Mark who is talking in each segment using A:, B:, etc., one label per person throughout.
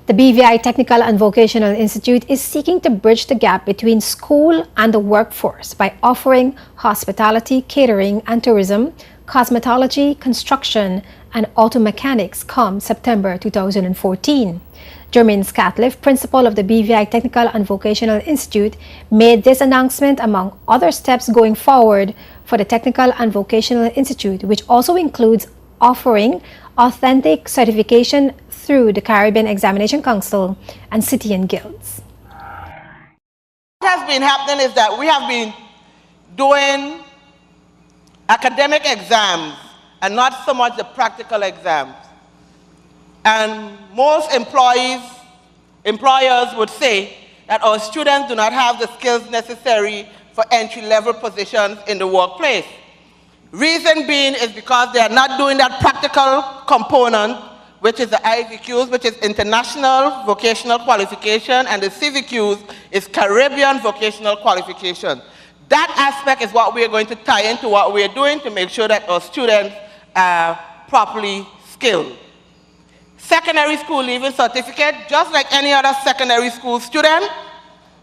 A: The BVI Technical and Vocational Institute is seeking to bridge the gap between school and the workforce by offering hospitality, catering and tourism, cosmetology, construction and auto mechanics come September 2014. Jermaine Scatliff, principal of the BVI Technical and Vocational Institute, made this announcement among other steps going forward for the Technical and Vocational Institute, which also includes offering authentic certification through the Caribbean Examination Council and City and Guilds.
B: What has been happening is that we have been doing academic exams and not so much the practical exams. And most employers would say that our students do not have the skills necessary for entry-level positions in the workplace. Reason being is because they are not doing that practical component, which is the IVQs, which is International Vocational Qualification, and the CVQs is Caribbean Vocational Qualification. That aspect is what we are going to tie into what we are doing to make sure that our students are properly skilled. Secondary school leaving certificate, just like any other secondary school student.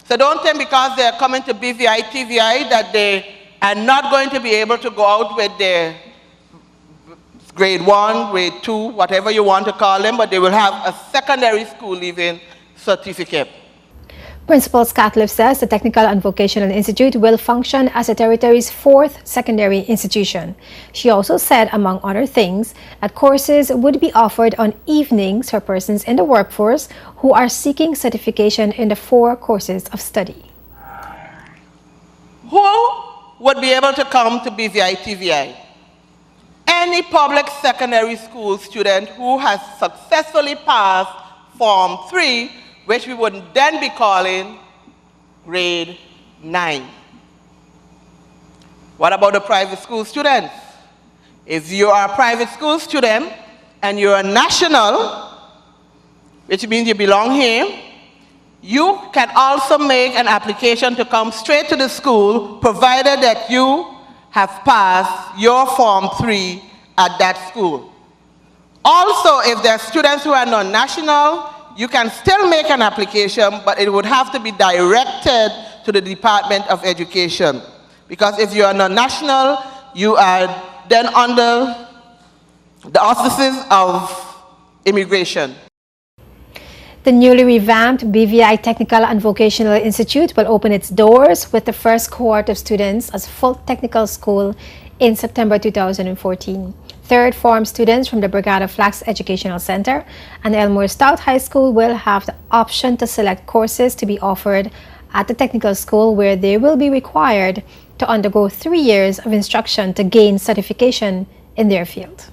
B: So don't think because they are coming to BVI, TVI that they are not going to be able to go out with their grade 1, grade 2, whatever you want to call them, but they will have a secondary school leaving certificate.
A: Principal Scatliff says the Technical and Vocational Institute will function as the territory's 4th secondary institution. She also said, among other things, that courses would be offered on evenings for persons in the workforce who are seeking certification in the 4 courses of study.
B: Who would be able to come to BVI, TVI? Any public secondary school student who has successfully passed Form 3, which we would then be calling grade 9. What about the private school students? If you are a private school student and you're a national, which means you belong here, you can also make an application to come straight to the school, provided that you have passed your Form 3 at that school. Also, if there are students who are non-national, you can still make an application, but it would have to be directed to the Department of Education. Because if you are non-national, you are then under the auspices of immigration.
A: The newly revamped BVI Technical and Vocational Institute will open its doors with the first cohort of students as full technical school in September 2014. Third form students from the Brigada Flax Educational Center and Elmore Stout High School will have the option to select courses to be offered at the technical school, where they will be required to undergo 3 years of instruction to gain certification in their field.